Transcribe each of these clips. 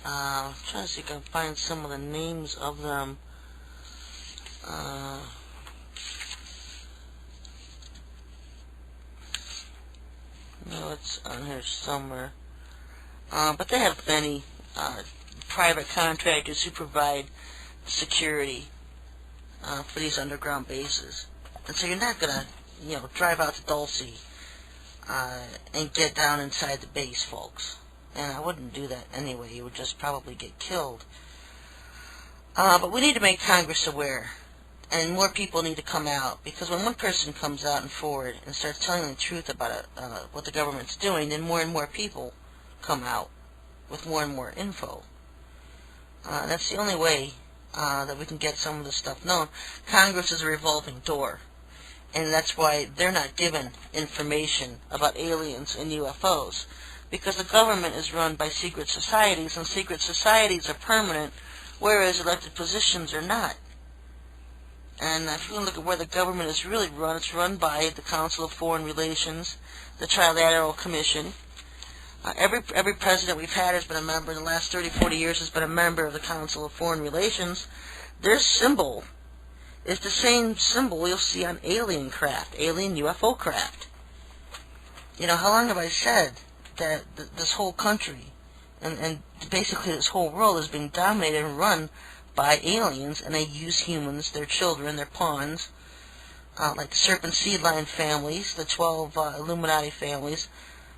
Trying to see if I can find some of the names of them. No, it's on here somewhere. But they have many private contractors who provide security for these underground bases. And so you're not going to, drive out to Dulce and get down inside the base, folks. And I wouldn't do that anyway. You would just probably get killed. But we need to make Congress aware. And more people need to come out. Because when one person comes out and forward and starts telling the truth about what the government's doing, then more and more people come out with more and more info. That's the only way that we can get some of this stuff known. Congress is a revolving door. And that's why they're not given information about aliens and UFOs. Because the government is run by secret societies, and secret societies are permanent, whereas elected positions are not. And if you look at where the government is really run, it's run by the Council of Foreign Relations, the Trilateral Commission. Every president we've had has been a member, in the last 30, 40 years has been a member of the Council of Foreign Relations. Their symbol is the same symbol you'll see on alien craft, alien UFO craft. How long have I said that this whole country and basically this whole world is being dominated and run by aliens, and they use humans, their children, their pawns, like the Serpent Seed Line families, the 12 Illuminati families,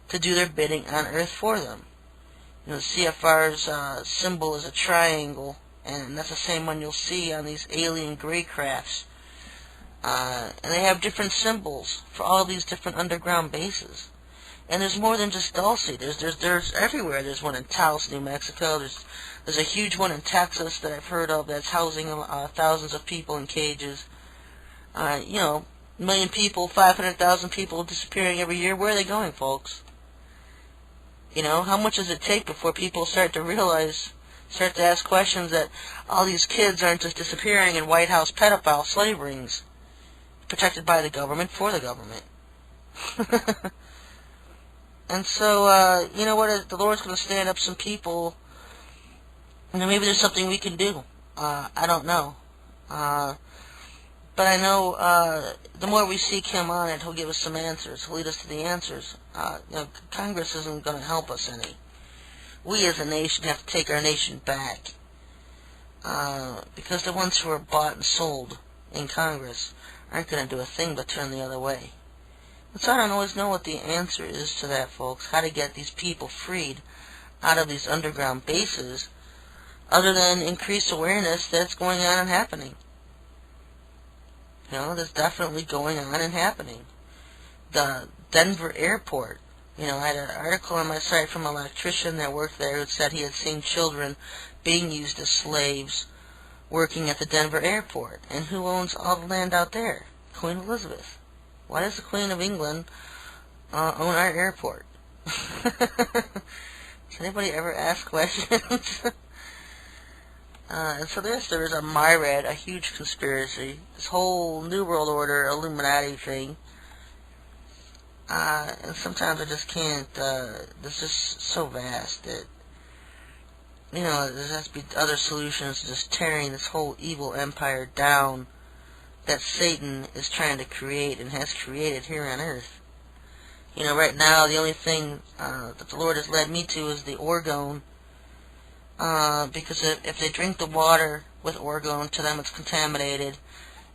to do their bidding on Earth for them. The CFR's symbol is a triangle, and that's the same one you'll see on these alien gray crafts. And they have different symbols for all these different underground bases. And there's more than just Dulce. There's everywhere. There's one in Taos, New Mexico. There's a huge one in Texas that I've heard of that's housing thousands of people in cages. A million people, 500,000 people disappearing every year. Where are they going, folks? How much does it take before people start to ask questions that all these kids aren't just disappearing in White House pedophile slave rings, protected by the government for the government? And so, you know what? The Lord's going to stand up some people. Maybe there's something we can do. I don't know. But I know the more we seek Him on it, He'll give us some answers. He'll lead us to the answers. Congress isn't going to help us any. We as a nation have to take our nation back. Because the ones who are bought and sold in Congress aren't going to do a thing but turn the other way. And so I don't always know what the answer is to that, folks. How to get these people freed out of these underground bases, other than increased awareness that's going on and happening. That's definitely going on and happening. The Denver airport. I had an article on my site from an electrician that worked there who said he had seen children being used as slaves working at the Denver airport. And who owns all the land out there? Queen Elizabeth. Why does the Queen of England own our airport? Does anybody ever ask questions? And so there is a myriad, a huge conspiracy, this whole New World Order Illuminati thing. And sometimes I just can't, it's just so vast that, there has to be other solutions to just tearing this whole evil empire down that Satan is trying to create and has created here on Earth. Right now the only thing that the Lord has led me to is the orgone, because if they drink the water with orgone, to them it's contaminated.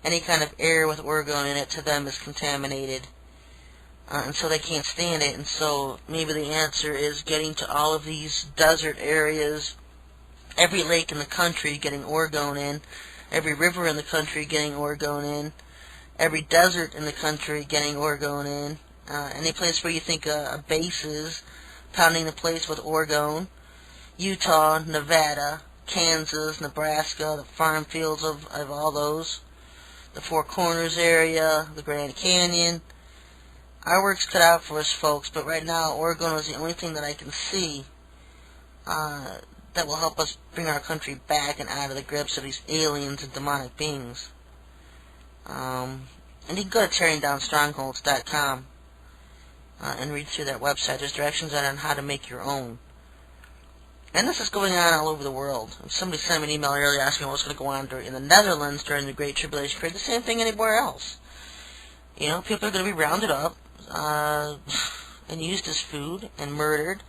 Any kind of air with orgone in it, to them is contaminated. And so they can't stand it. And so maybe the answer is getting to all of these desert areas, every lake in the country getting orgone in, every river in the country getting orgone in, every desert in the country getting orgone in, any place where you think a base is, pounding the place with orgone. Utah, Nevada, Kansas, Nebraska, the farm fields of all those, the Four Corners area, the Grand Canyon. Our work's cut out for us, folks, but right now Oregon is the only thing that I can see that will help us bring our country back and out of the grips of these aliens and demonic beings. And you can go to tearingdownstrongholds.com and read through that website. There's directions on how to make your own. And this is going on all over the world. Somebody sent me an email earlier asking what was going to go on in the Netherlands during the Great Tribulation period. The same thing anywhere else. You know, people are going to be rounded up and used as food and murdered.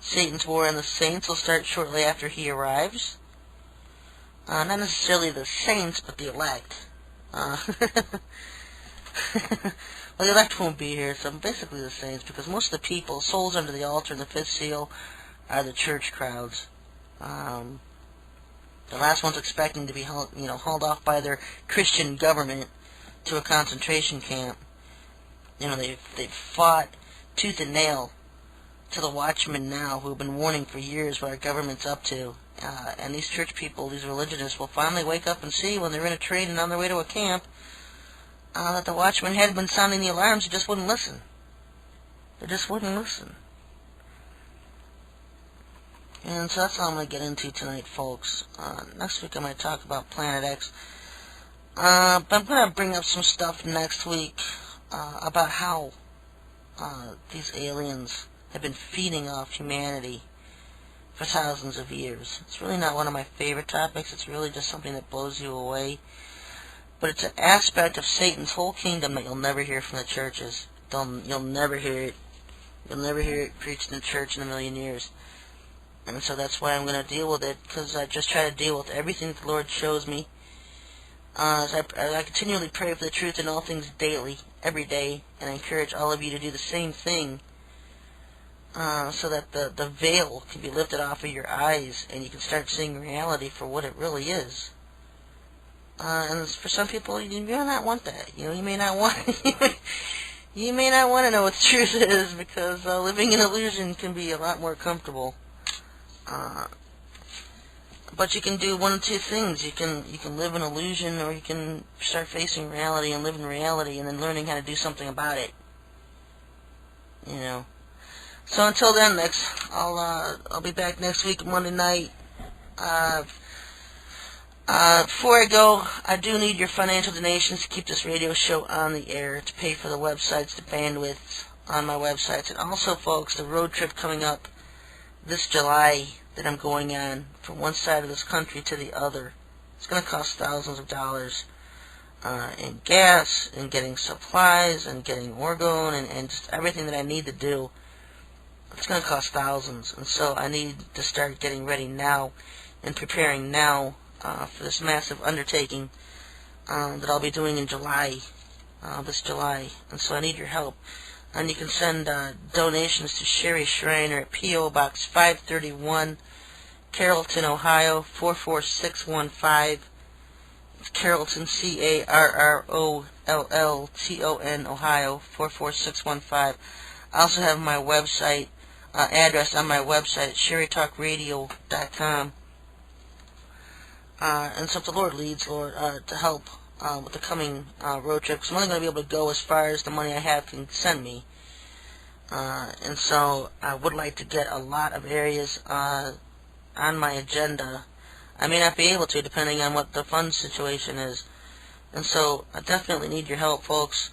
Satan's war on the saints will start shortly after he arrives. Not necessarily the saints, but the elect. Well, the elect won't be here, so basically the saints, because most of the people, souls under the altar and the fifth seal, are the church crowds. The last ones expecting to be hauled off by their Christian government to a concentration camp. You know, they've fought tooth and nail to the watchmen now who have been warning for years what our government's up to. And these church people, these religionists, will finally wake up and see when they're in a train and on their way to a camp that the watchmen had been sounding the alarms. They just wouldn't listen. They just wouldn't listen. And so that's all I'm going to get into tonight, folks. Next week I might talk about Planet X. But I'm going to bring up some stuff next week about how these aliens have been feeding off humanity for thousands of years. It's really not one of my favorite topics. It's really just something that blows you away. But it's an aspect of Satan's whole kingdom that you'll never hear from the churches. You'll never hear it. You'll never hear it preached in the church in a million years. And so that's why I'm going to deal with it, because I just try to deal with everything that the Lord shows me. As I continually pray for the truth in all things daily, every day, and I encourage all of you to do the same thing, so that the veil can be lifted off of your eyes and you can start seeing reality for what it really is. And for some people, you may not want that. You know, you may not want you may not want to know what the truth is, because living in illusion can be a lot more comfortable. But you can do one of two things. You can live in illusion, or you can start facing reality and live in reality, and then learning how to do something about it. You know. So until then, I'll be back next week, Monday night. Before I go, I do need your financial donations to keep this radio show on the air, to pay for the websites, the bandwidth on my websites, and also, folks, the road trip coming up this July that I'm going on from one side of this country to the other. It's going to cost thousands of dollars in gas, and getting supplies, and getting orgone, and just everything that I need to do. It's going to cost thousands, and so I need to start getting ready now and preparing now for this massive undertaking that I'll be doing in July, this July. And so I need your help. And you can send donations to Sherry Shriner at P.O. Box 531, Carrollton, Ohio, 44615. It's Carrollton, Carrollton, Ohio, 44615. I also have my website address on my website at SherryTalkRadio.com. And so if the Lord leads, Lord, to help with the coming road trip, because I'm only going to be able to go as far as the money I have can send me. And so I would like to get a lot of areas on my agenda. I may not be able to, depending on what the fund situation is. And so I definitely need your help, folks,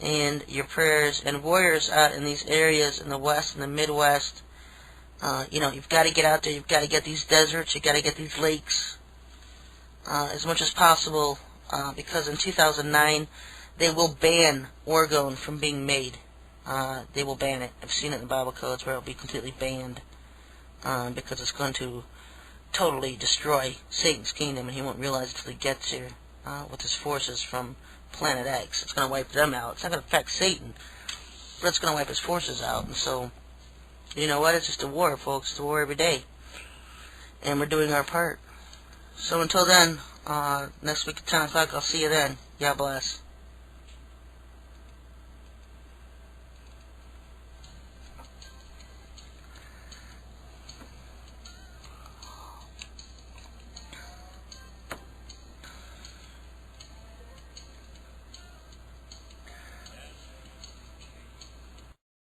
and your prayers, and warriors out in these areas in the West and the Midwest. You've got to get out there. You've got to get these deserts. You've got to get these lakes as much as possible, because in 2009 they will ban orgone from being made. They will ban it. I've seen it in the Bible codes where it will be completely banned, because it's going to totally destroy Satan's kingdom, and he won't realize it until he gets here with his forces from Planet X. It's going to wipe them out. It's not going to affect Satan, but it's going to wipe his forces out. And so, you know what? It's just a war, folks. It's a war every day, and we're doing our part. So until then, next week at 10 o'clock, I'll see you then. God bless.